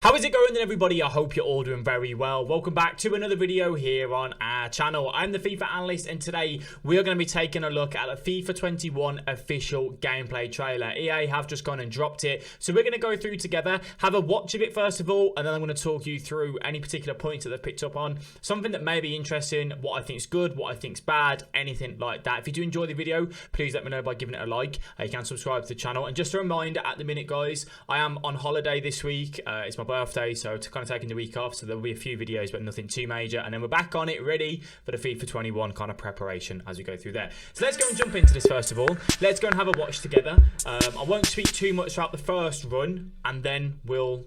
How is it going then, everybody? I hope you're all doing very well. Welcome back to another video here on our channel. I'm the FIFA Analyst, and today we are going to be taking a look at a FIFA 21 official gameplay trailer. EA have just gone and dropped it, so we're going to go through together, have a watch of it first of all, and then I'm going to talk you through any particular points that they've picked up on, something that may be interesting, what I think is good, what I think is bad, anything like that. If you do enjoy the video, please let me know by giving it a like. You can subscribe to the channel, and just a reminder at the minute, guys, I am on holiday this week. It's my birthday, so kind of taking the week off, so there'll be a few videos but nothing too major, and then we're back on it ready for the FIFA 21 kind of preparation as we go through there. So let's go and jump into this first of all. Let's go and have a watch together. I won't speak too much throughout the first run, and then we'll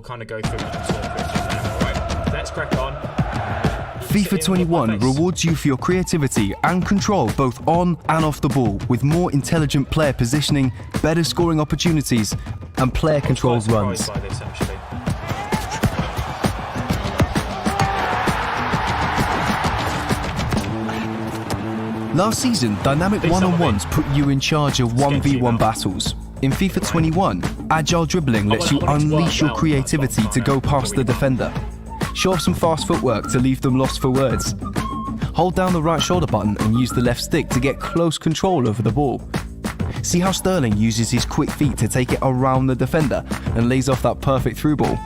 kind of go through it and talk through it from there. All right, let's crack on. FIFA 21 rewards you for your creativity and control both on and off the ball, with more intelligent player positioning, better scoring opportunities, and player controls runs. By this, actually. Last season, dynamic one-on-ones put you in charge of 1v1 battles. In FIFA 21, Agile dribbling lets you unleash your creativity to go past the defender. Show off some fast footwork to leave them lost for words. Hold down the right shoulder button and use the left stick to get close control over the ball. See how Sterling uses his quick feet to take it around the defender and lays off that perfect through ball.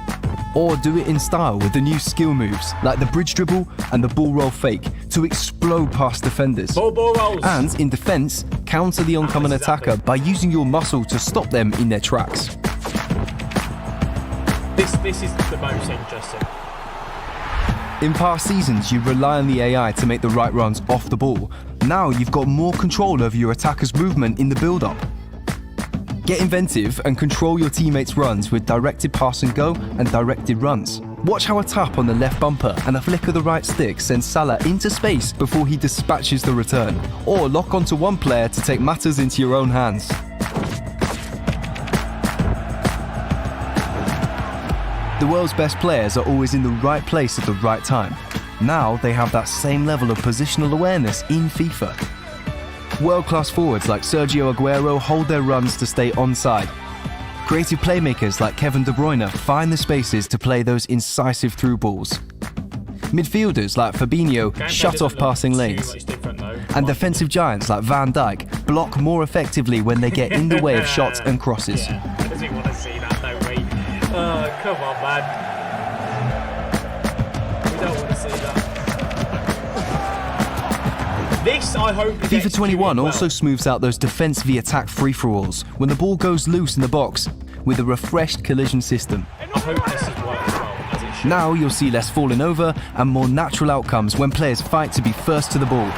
Or do it in style with the new skill moves like the bridge dribble and the ball roll fake to explode past defenders. Ball rolls. And in defense, counter the oncoming attacker by using your muscle to stop them in their tracks. This is the most interesting. In past seasons, you rely on the AI to make the right runs off the ball. Now you've got more control over your attacker's movement in the build-up. Get inventive and control your teammates' runs with directed pass and go and directed runs. Watch how a tap on the left bumper and a flick of the right stick sends Salah into space before he dispatches the return. Or lock onto one player to take matters into your own hands. The world's best players are always in the right place at the right time. Now they have that same level of positional awareness in FIFA. World-class forwards like Sergio Aguero hold their runs to stay onside. Creative playmakers like Kevin De Bruyne find the spaces to play those incisive through balls. Midfielders like Fabinho shut off passing lanes. And defensive giants like Van Dijk block more effectively when they get in the way of shots and crosses. Yeah, does he want to see that, don't we? Oh, come on, man. We don't want to see that. This, I hope, FIFA 21 also smooths out those defense v attack free-for-alls when the ball goes loose in the box with a refreshed collision system. I hope this is worked as well, as it should. Now you'll see less falling over and more natural outcomes when players fight to be first to the ball.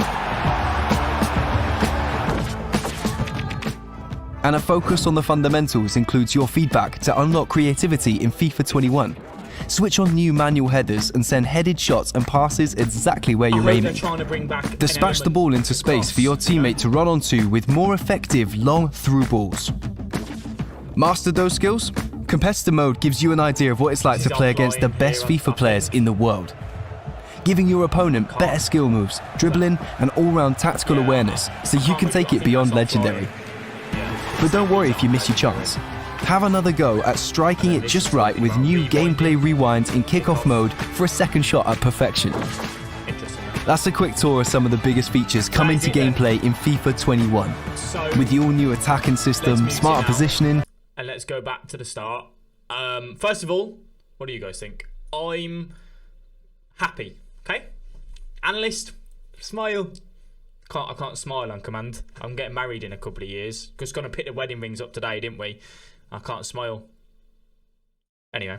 And a focus on the fundamentals includes your feedback to unlock creativity in FIFA 21. Switch on new manual headers and send headed shots and passes exactly where you're aiming. Dispatch the ball into space for your teammate to run onto with more effective long through balls. Mastered those skills? Competitor mode gives you an idea of what it's like to play against the best FIFA players in the world, giving your opponent better skill moves, dribbling and all-round tactical awareness so you can take it beyond legendary. But don't worry if you miss your chance. Have another go at striking it just right with new gameplay rewinds in kickoff mode for a second shot at perfection. That's a quick tour of some of the biggest features coming to gameplay in FIFA 21. With the all-new attacking system, smarter positioning. And let's go back to the start. First of all, what do you guys think? I'm happy, okay? Analyst, smile. I can't smile on command. I'm getting married in a couple of years. Just gonna pick the wedding rings up today, didn't we? I can't smile. Anyway,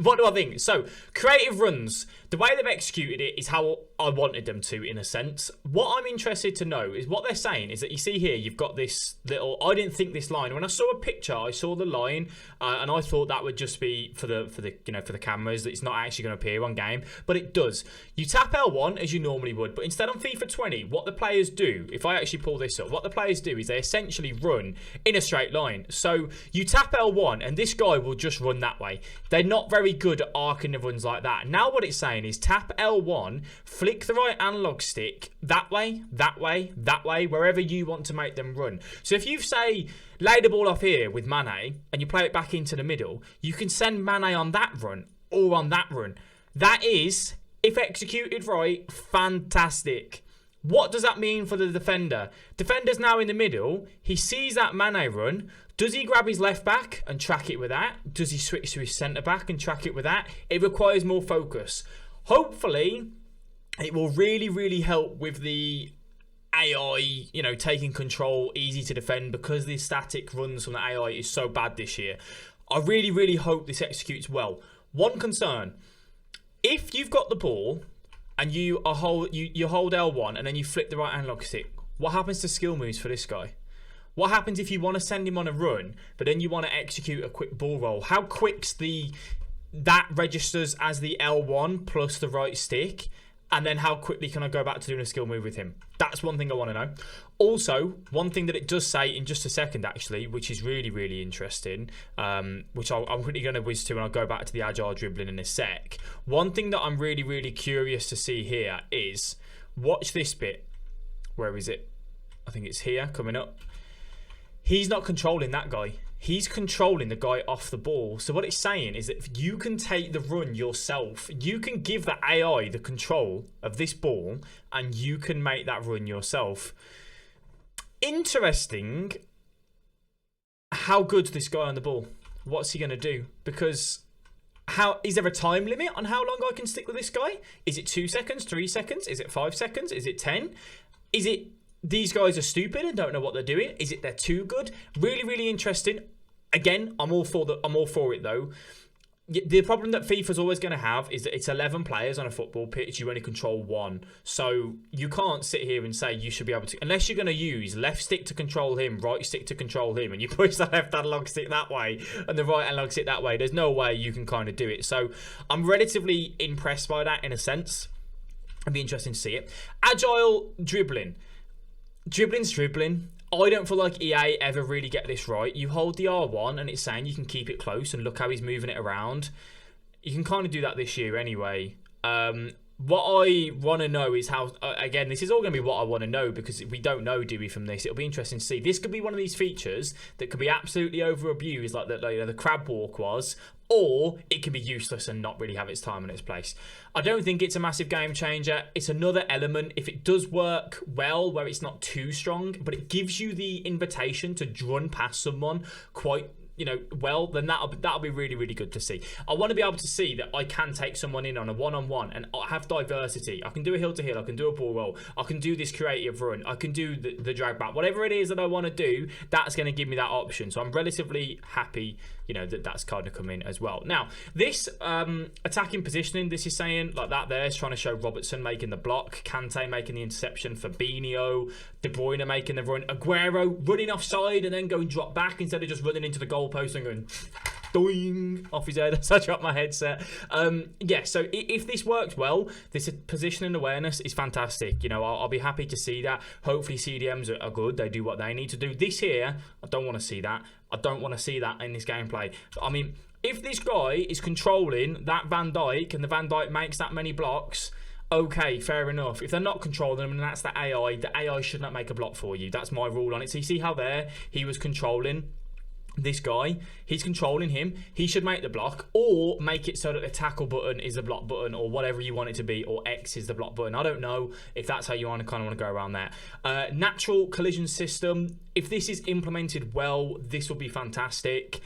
what do I think? So, creative runs. The way they've executed it is how I wanted them to, in a sense. What I'm interested to know is what they're saying is that you see here, you've got this little. I didn't think this line. When I saw a picture, I saw the line, and I thought that would just be for the cameras. That it's not actually going to appear on game, but it does. You tap L1 as you normally would, but instead on FIFA 20, what the players do, if I actually pull this up, what the players do is they essentially run in a straight line. So you tap L1, and this guy will just run that way. They're not very good at arcing the runs like that. Now what it's saying is tap L1, flick the right analog stick that way, that way, that way, wherever you want to make them run. So if you say lay the ball off here with Mane and you play it back into the middle, you can send Mane on that run or on that run. That is, if executed right, fantastic. What does that mean for the defender? Defender's now in the middle. He sees that Mane run. Does he grab his left back and track it with that? Does he switch to his centre back and track it with that? It requires more focus. Hopefully, it will really, really help with the AI, you know, taking control, easy to defend, because the static runs from the AI is so bad this year. I really, really hope this executes well. One concern, if you've got the ball and you hold L1 and then you flip the right analog stick, what happens to skill moves for this guy? What happens if you want to send him on a run, but then you want to execute a quick ball roll? How quick's that registers as the L1 plus the right stick? And then how quickly can I go back to doing a skill move with him? That's one thing I want to know. Also, one thing that it does say in just a second, actually, which is really, really interesting, which I'm quickly going to whiz to, and I'll go back to the agile dribbling in a sec. One thing that I'm really, really curious to see here is, watch this bit. Where is it? I think it's here, coming up. He's not controlling that guy. He's controlling the guy off the ball. So what it's saying is that if you can take the run yourself, you can give the AI the control of this ball and you can make that run yourself. Interesting how good's this guy on the ball? What's he going to do? Because is there a time limit on how long I can stick with this guy? Is it 2 seconds, 3 seconds? Is it 5 seconds? Is it 10? Is it these guys are stupid and don't know what they're doing? Is it they're too good? Really, really interesting. Again, I'm all for it though. The problem that FIFA's always going to have is that it's 11 players on a football pitch. You only control one. So you can't sit here and say you should be able to, unless you're going to use left stick to control him, right stick to control him, and you push the left analog stick that way and the right analog stick that way. There's no way you can kind of do it. So I'm relatively impressed by that in a sense. It'd be interesting to see it. Agile dribbling. Dribbling's dribbling. I don't feel like EA ever really get this right. You hold the R1 and it's saying you can keep it close and look how he's moving it around. You can kind of do that this year anyway. What I want to know is how, again, this is all going to be what I want to know because we don't know, do we, from this? It'll be interesting to see. This could be one of these features that could be absolutely over-abused like the crab walk was, or it can be useless and not really have its time and its place. I don't think it's a massive game changer. It's another element. If it does work well, where it's not too strong, but it gives you the invitation to run past someone quite, you know, well, then that'll be really, really good to see. I want to be able to see that I can take someone in on a one-on-one and have diversity. I can do a hill to hill, I can do a ball roll, I can do this creative run, I can do the drag back, whatever it is that I want to do, that's going to give me that option. So I'm relatively happy, you know, that's kind of come in as well. Now, this attacking positioning, this is saying like that there is trying to show Robertson making the block, Kante making the interception, Fabinho, De Bruyne making the run, Aguero running offside and then going drop back instead of just running into the goalpost and going doing off his head. So I dropped my headset. Yeah, so if this works well, this positioning awareness is fantastic. You know, I'll be happy to see that. Hopefully CDMs are good. They do what they need to do. This here, I don't want to see that. I don't want to see that in this gameplay. I mean, if this guy is controlling that Van Dijk and the Van Dijk makes that many blocks, okay, fair enough. If they're not controlling them and that's the AI should not make a block for you. That's my rule on it. So you see how there he was controlling this guy, he's controlling him, he should make the block or make it so that the tackle button is the block button or whatever you want it to be, or X is the block button. I don't know if that's how you kind of want to go around there. Natural collision system, if this is implemented well, this will be fantastic.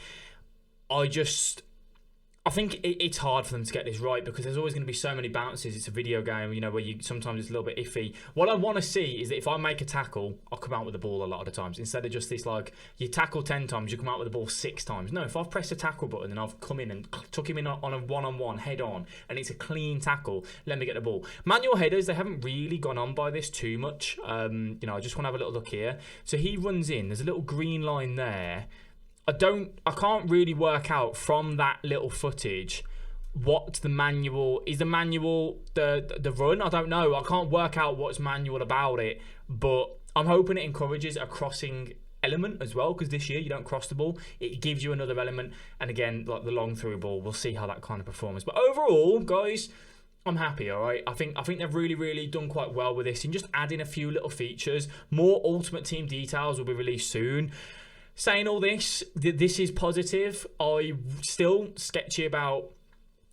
I think it's hard for them to get this right because there's always going to be so many bounces. It's a video game, you know, where sometimes it's a little bit iffy. What I want to see is that if I make a tackle, I'll come out with the ball a lot of the times. Instead of just this, like, you tackle 10 times, you come out with the ball 6 times. No, if I've pressed a tackle button and I've come in and took him in on a one-on-one, head-on, and it's a clean tackle, let me get the ball. Manual headers, they haven't really gone on by this too much. You know, I just want to have a little look here. So he runs in. There's a little green line there. I can't really work out from that little footage what the manual is. The manual the run, I don't know. I can't work out what's manual about it, but I'm hoping it encourages a crossing element as well, because this year you don't cross the ball. It gives you another element, and again, like the long through ball, we'll see how that kind of performs. But overall, guys, I'm happy. All right, I think they've really done quite well with this, and just adding a few little features. More Ultimate Team details will be released soon. Saying all this, this is positive. I'm still sketchy about,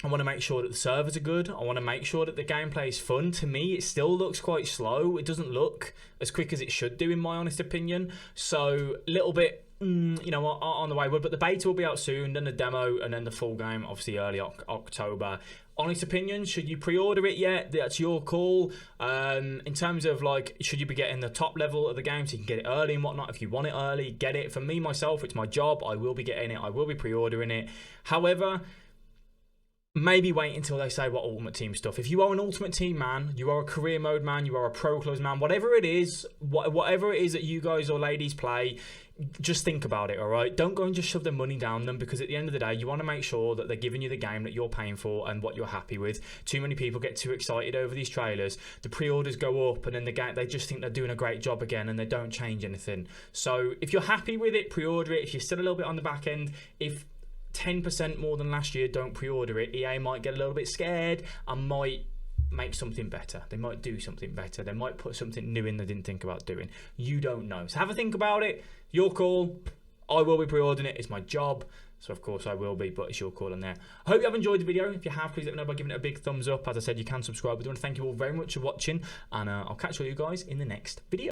I want to make sure that the servers are good. I want to make sure that the gameplay is fun. To me, it still looks quite slow. It doesn't look as quick as it should do, in my honest opinion. So a little bit, you know, on the wayward. But the beta will be out soon, then the demo, and then the full game, obviously early October. Honest opinion, should you pre-order it yet? That's your call. In terms of, like, should you be getting the top level of the game so you can get it early and whatnot? If you want it early, get it. For me, myself, it's my job. I will be getting it. I will be pre-ordering it. However, maybe wait until they say what Ultimate Team stuff. If you are an Ultimate Team man, you are a career mode man, you are a pro close man, whatever it is that you guys or ladies play, just think about it, all right? Don't go and just shove the money down them, because at the end of the day, you want to make sure that they're giving you the game that you're paying for and what you're happy with. Too many people get too excited over these trailers. The pre-orders go up, and then the game, they just think they're doing a great job again, and they don't change anything. So if you're happy with it, pre-order it. If you're still a little bit on the back end, if 10% more than last year, don't pre-order it. EA might get a little bit scared and might make something better. They might do something better. They might put something new in they didn't think about doing. You don't know. So have a think about it. Your call. I will be pre-ordering it. It's my job. So of course I will be, but it's your call in there. I hope you have enjoyed the video. If you have, please let me know by giving it a big thumbs up. As I said, you can subscribe. I want to thank you all very much for watching, and I'll catch all you guys in the next video.